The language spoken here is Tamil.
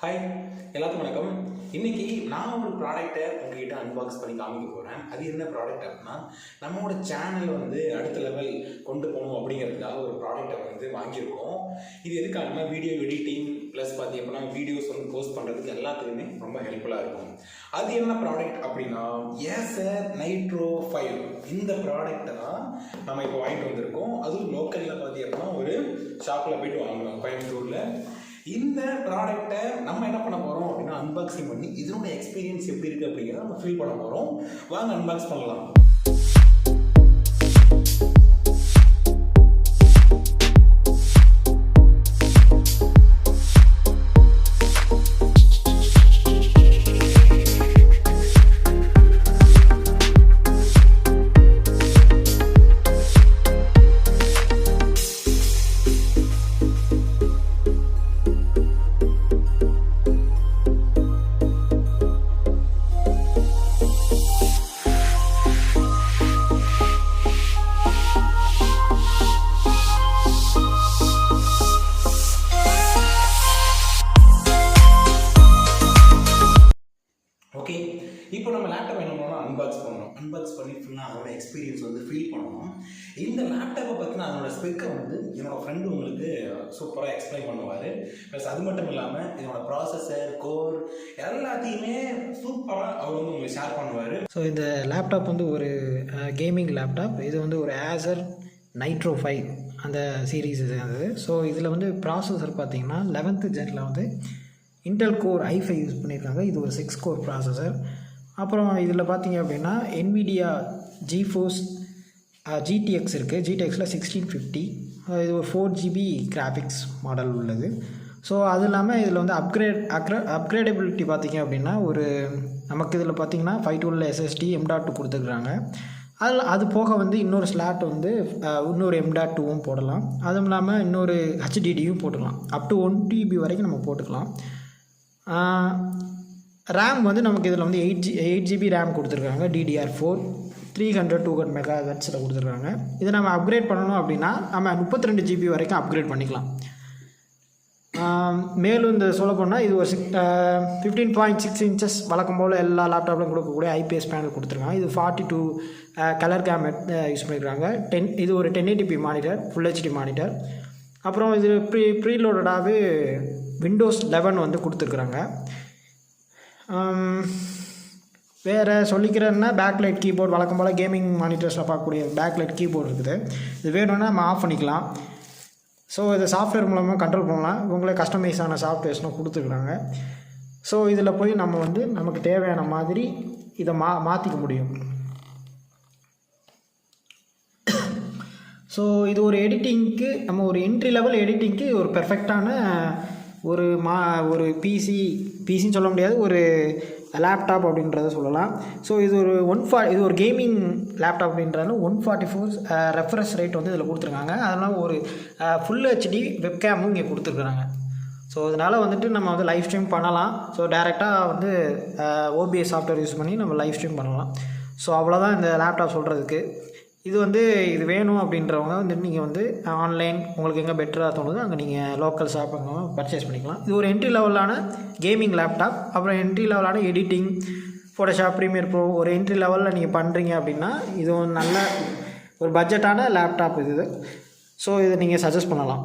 ஹாய் எல்லாத்துக்கும் வணக்கம். இன்றைக்கி நான் ஒரு ப்ராடக்டை உங்கள்கிட்ட அன்பாக்ஸ் பண்ணி காமிக்க போகிறேன். அது என்ன ப்ராடக்ட் அப்படின்னா, நம்மளோட சேனலை அடுத்த லெவல் கொண்டு போகணும் அப்படிங்கிறதுக்காக ஒரு ப்ராடக்டை வாங்கியிருக்கோம். இது எதுக்காகனா வீடியோ எடிட்டிங் ப்ளஸ் அப்படின்னா வீடியோஸ் போஸ்ட் பண்ணுறதுக்கு எல்லாத்துக்குமே ரொம்ப ஹெல்ப்ஃபுல்லாக இருக்கும். அது என்ன ப்ராடக்ட் அப்படின்னா Acer Nitro 5. இந்த ப்ராடக்டை தான் நம்ம இப்போ வாங்கிட்டு வந்திருக்கோம். அதுவும் லோக்கலில் அப்படின்னா ஒரு ஷாப்பில் போய்ட்டு வாங்கணும், கோயம்புத்தூரில். இந்த ப்ராடக்டை நம்ம என்ன பண்ண போகிறோம் அப்படின்னா அன்பாக்சிங் பண்ணி இதனோட எக்ஸ்பீரியன்ஸ் எப்படி இருக்குது அப்படிங்கிறத நம்ம ஃபீல் பண்ண போகிறோம். வாங்க அன்பாக்ஸ் பண்ணலாம். ஓகே, இப்போ நம்ம லேப்டாப் என்ன பண்ணணும், அன்பாக்ஸ் பண்ணி ஃபுல்லாக அதோட எக்ஸ்பீரியன்ஸ் ஃபீல் பண்ணணும். இந்த லேப்டாப்பை பற்றின அதோட ஸ்பெக்கை என்னோடய ஃப்ரெண்டு உங்களுக்கு சூப்பராக எக்ஸ்பிளைன் பண்ணுவார். ப்ளஸ் அது மட்டும் இல்லாமல் இதனோட ப்ராசஸர், கோர் எல்லாத்தையுமே சூப்பராக அவர் உங்களுக்கு ஷேர் பண்ணுவார். ஸோ இந்த லேப்டாப் ஒரு கேமிங் லேப்டாப். இது ஒரு Acer Nitro 5 அந்த சீரீஸ் சேர்ந்தது. ஸோ இதில் ப்ராசஸர் பார்த்திங்கன்னா 11th ஜெனில் Intel core i5 use பண்ணியிருக்காங்க. இது ஒரு 6 கோர் ப்ராசஸர். அப்புறம் இதில் பார்த்தீங்க அப்படின்னா NVIDIA GeForce GTX இருக்குது. GTXல 1650. இது ஒரு 4GB கிராஃபிக்ஸ் மாடல் உள்ளது. ஸோ அது இல்லாமல் இதில் அப்கிரேடபிலிட்டி பார்த்திங்க அப்படின்னா நமக்கு இதில் பார்த்திங்கன்னா 512 SSD M.2 கொடுத்துருக்குறாங்க. அது போக இன்னொரு ஸ்லாட் இன்னொரு M.2வும் போடலாம். அதுவும் இல்லாமல் இன்னொரு HDDயும் போட்டுக்கலாம். அப் டு 1 TB வரைக்கும் நம்ம போட்டுக்கலாம். ரேம் நமக்கு இதில் 8GB ரேம் கொடுத்துருக்காங்க. DDR4 300-200 MHz கொடுத்துருக்காங்க. இதை நம்ம அப்கிரேட் பண்ணணும் அப்படின்னா நம்ம 32GB வரைக்கும் அப்கிரேட் பண்ணிக்கலாம். மேலும் இந்த சொல்ல போனால் இது ஒரு 15.6 inches வழக்கம் போல் எல்லா லேப்டாப்லையும் கொடுக்கக்கூடிய IPS பேனல் கொடுத்துருக்காங்க. இது 42 கலர் கேமட் யூஸ் பண்ணியிருக்காங்க. இது ஒரு 1080p monitor, full HD monitor. அப்புறம் இது ப்ரீலோடடாகவே Windows 11 கொடுத்துருக்குறாங்க. வேறு சொல்லிக்கிறேன்னா பேக்லைட் கீபோர்டு, வழக்கம் போல் கேமிங் மானிட்டர்ஸில் பார்க்கக்கூடிய பேக்லைட் கீபோர்டு இருக்குது. இது வேணும்னா நம்ம ஆஃப் பண்ணிக்கலாம். ஸோ இதை சாஃப்ட்வேர் மூலமாக கண்ட்ரோல் பண்ணலாம். இவங்களே கஸ்டமைஸான சாஃப்ட்வேர்ஸ்லாம் கொடுத்துருக்குறாங்க. ஸோ இதில் போய் நம்ம நமக்கு தேவையான மாதிரி இதை மாற்றிக்க முடியும். ஸோ இது ஒரு எடிட்டிங்க்கு, நம்ம ஒரு என்ட்ரி லெவல் எடிட்டிங்க்கு ஒரு பெர்ஃபெக்டான ஒரு பிசின்னு சொல்ல முடியாது, ஒரு லேப்டாப் அப்படின்றத சொல்லலாம். ஸோ இது இது ஒரு கேமிங் லேப்டாப் அப்படின்றது 144 ரெஃப்ரெஷ் ரேட் இதில் கொடுத்துருக்காங்க. அதனால் ஒரு ஃபுல் HD வெப்கேமும் இங்கே கொடுத்துருக்குறாங்க. ஸோ இதனால் நம்ம லைவ் ஸ்ட்ரீம் பண்ணலாம். ஸோ டேரெக்டாக OBS சாஃப்ட்வேர் யூஸ் பண்ணி நம்ம லைவ் ஸ்ட்ரீம் பண்ணலாம். ஸோ அவ்வளோதான் இந்த லேப்டாப் சொல்கிறதுக்கு. இது இது வேணும் அப்படின்றவங்க நீங்கள் ஆன்லைன் உங்களுக்கு எங்கே பெட்டராக தோணுதோ அங்கே நீங்கள் லோக்கல் ஷாப் அங்கே பர்ச்சேஸ் பண்ணிக்கலாம். இது ஒரு என்ட்ரி லெவலான கேமிங் லேப்டாப். அப்புறம் என்ட்ரி லெவலான எடிட்டிங், ஃபோட்டோஷாப், ப்ரீமியர் ப்ரோ ஒரு என்ட்ரி லெவலில் நீங்கள் பண்ணுறீங்க அப்படின்னா இது நல்ல ஒரு பட்ஜெட்டான லேப்டாப் இது. ஸோ இதை நீங்கள் சஜஸ்ட் பண்ணலாம்.